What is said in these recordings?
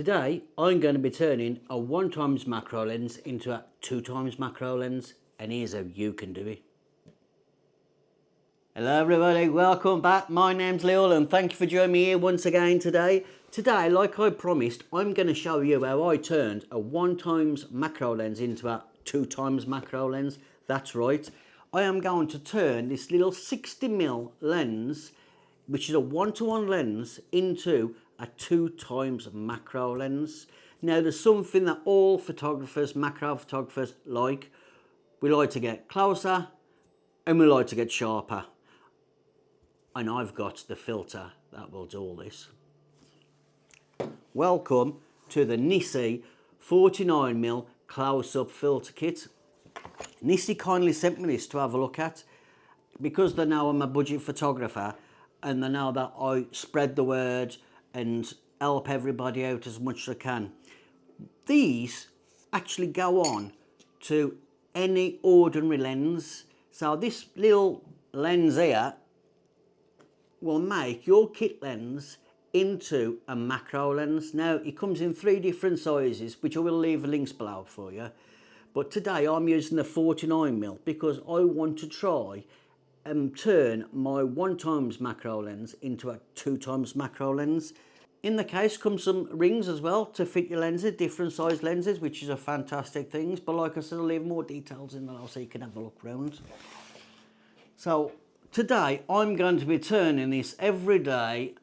Today I'm going to be turning a 1x macro lens into a 2x macro lens, and here's how you can do it. Hello everybody, welcome back. My name's Leo and thank you for joining me here once again today. Today, like I promised, I'm going to show you how I turned a 1x macro lens into a 2x macro lens. That's right, I am going to turn this little 60mm lens, which is a 1-to-1 lens, into a 2x macro lens. Now there's something that all photographers, macro photographers like. We like to get closer and we like to get sharper. And I've got the filter that will do all this. Welcome to the NiSi 49mm close-up filter kit. NiSi kindly sent me this to have a look at because they know I'm a budget photographer and they know that I spread the word and help everybody out as much as I can. These actually go on to any ordinary lens. So this little lens here will make your kit lens into a macro lens. Now it comes in 3 different sizes, which I will leave links below for you. But today I'm using the 49mm because I want to try and turn my 1x macro lens into a 2x macro lens. In the case comes some rings as well to fit your lenses, different size lenses, which is a fantastic thing. But like I said, I'll leave more details in below so you can have a look around. So today I'm going to be turning this everyday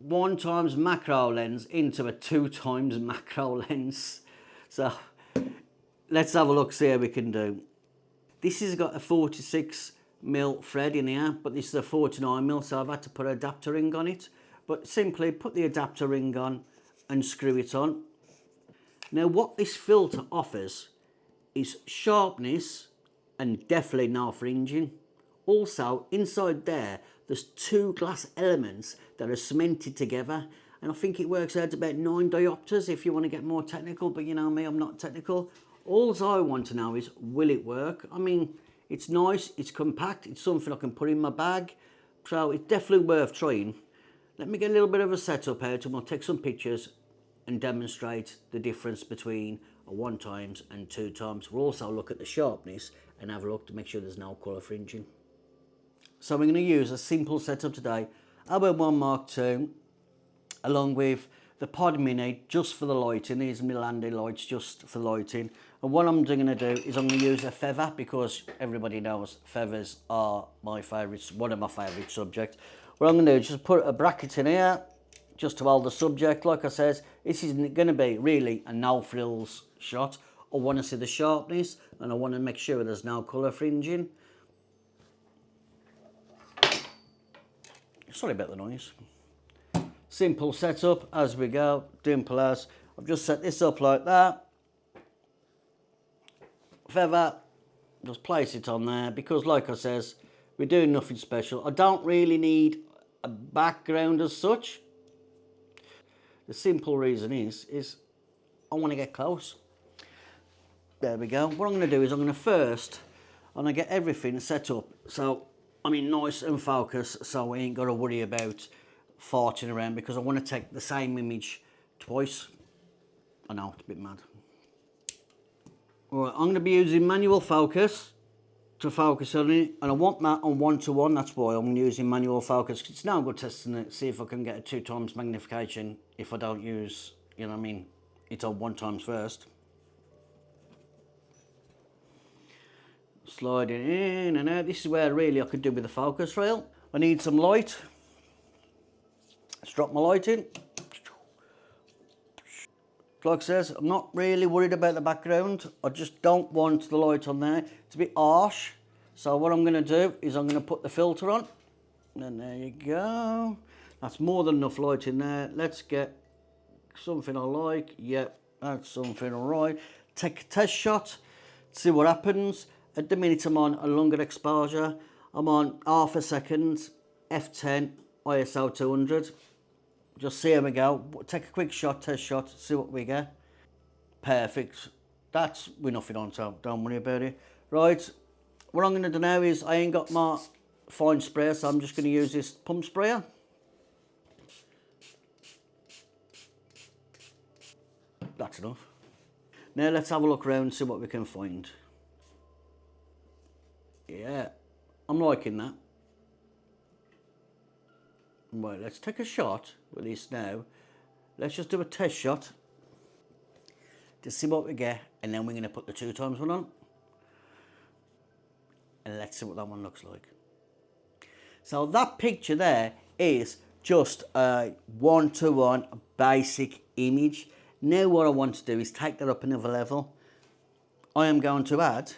1x macro lens into a 2x macro lens. So let's have a look, see how we can do. This has got a 46mm thread in here, but this is a 49mm, so I've had to put an adapter ring on it. But simply put the adapter ring on and screw it on. Now what this filter offers is sharpness and definitely no fringing. Also inside there's 2 glass elements that are cemented together, and I think it works out about 9 diopters if you want to get more technical, but you know me, I'm not technical. All I want to know is, will it work? I mean, it's nice, it's compact, it's something I can put in my bag, so it's definitely worth trying. Let me get a little bit of a setup out and we'll take some pictures and demonstrate the difference between a 1x and 2x. We'll also look at the sharpness and have a look to make sure there's no colour fringing. So we're going to use a simple setup today, Albert 1 Mark II, along with the Pod Mini just for the lighting. These are my Landy lights just for lighting. And what I'm going to do is I'm going to use a feather because everybody knows feathers are my favourites, one of my favourite subjects. What I'm going to do is just put a bracket in here just to hold the subject. Like I said, this isn't going to be really a no frills shot. I want to see the sharpness and I want to make sure there's no colour fringing. Sorry about the noise. Simple setup as we go, dimple as. I've just set this up like that. Feather, just place it on there because like I says, we're doing nothing special. I don't really need a background as such. The simple reason is I want to get close. There we go. What I'm going to do is I'm going to get everything set up so I'm in nice and focus, so I ain't got to worry about farting around because I want to take the same image twice. I know, it's a bit mad. Alright, I'm going to be using manual focus to focus on it, and I want that on 1-to-1, that's why I'm using manual focus. It's no good testing it, see if I can get a 2x magnification if I don't use, you know what I mean, it's on 1x first. Sliding in and out. This is where really I could do with the focus rail. I need some light. Let's drop my light in. Like I says, I'm not really worried about the background. I just don't want the light on there. It's a bit harsh. So what I'm going to do is I'm going to put the filter on. And there you go. That's more than enough light in there. Let's get something I like. Yep, that's something alright. Take a test shot. See what happens. At the minute I'm on a longer exposure. I'm on half a second, f10, ISO 200. Just see how we go. Take a quick shot, test shot, see what we get. Perfect. That's with nothing on, so don't worry about it. Right, what I'm going to do now is I ain't got my fine sprayer, so I'm just going to use this pump sprayer. That's enough. Now let's have a look around and see what we can find. Yeah, I'm liking that. Right, let's take a shot with this now. Let's just do a test shot to see what we get, and then we're going to put the 2x one on. And let's see what that one looks like. So that picture there is just a one-to-one basic image. Now what I want to do is take that up another level. I am going to add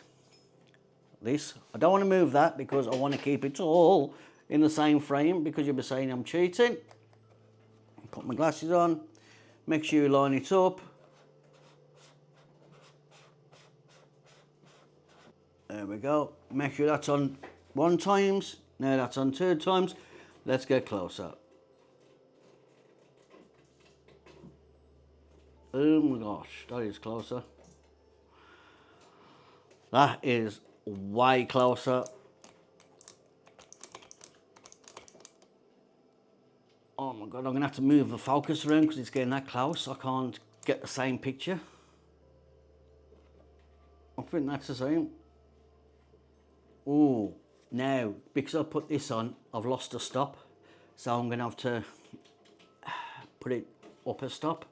this. I don't want to move that because I want to keep it all in the same frame, because you'll be saying I'm cheating. Put my glasses on, make sure you line it up. There we go. Make sure that's on 1x. Now that's on 2x. Let's get closer. Oh my gosh, that is closer. That is way closer. Oh my god, I'm going to have to move the focus around because it's getting that close. I can't get the same picture. I think that's the same. Oh, now, because I put this on, I've lost a stop. So I'm going to have to put it up a stop.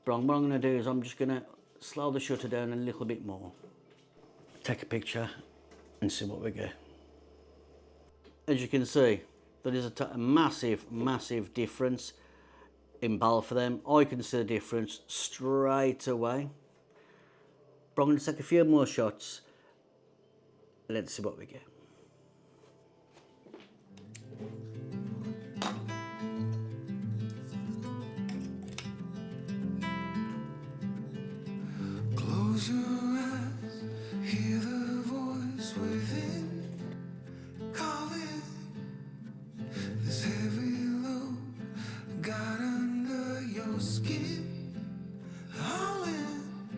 But what I'm going to do is I'm just going to slow the shutter down a little bit more. Take a picture and see what we get. As you can see, there is a massive, massive difference in both of them. I can see the difference straight away. But I'm going to take a few more shots. Let's see what we get. Close your eyes, hear the voice within calling. This heavy load got under your skin. All in,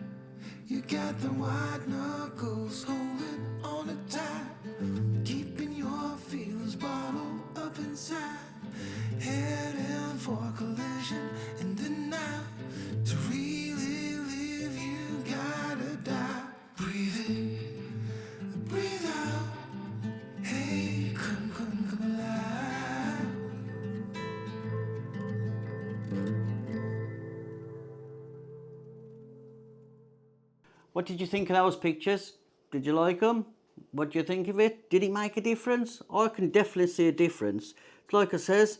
you got the white knuckles holding on it tight, keeping your feelings bottled up inside, heading for collision in the night. To really live, you gotta die. Breathe in, breathe out. Hey, come alive. What did you think of those pictures? Did you like them? What do you think of it? Did it make a difference? I can definitely see a difference. Like I says,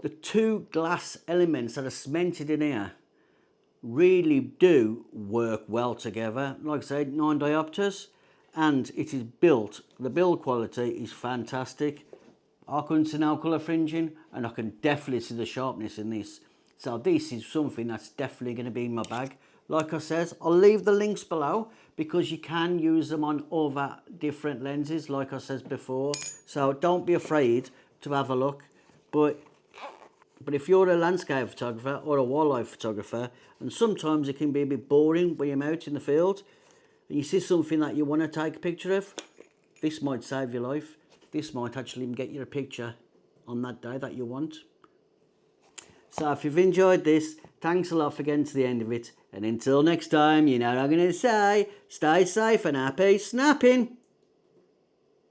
the two glass elements that are cemented in here really do work well together. Like I said, 9 diopters, and it is built, the build quality is fantastic. I couldn't see no colour fringing, and I can definitely see the sharpness in this. So this is something that's definitely going to be in my bag. Like I says, I'll leave the links below because you can use them on other different lenses, like I said before. So don't be afraid to have a look. But if you're a landscape photographer or a wildlife photographer, and sometimes it can be a bit boring when you're out in the field, and you see something that you want to take a picture of, this might save your life. This might actually even get you a picture on that day that you want. So if you've enjoyed this, thanks a lot for getting to the end of it. And until next time, you know what I'm going to say, stay safe and happy snapping.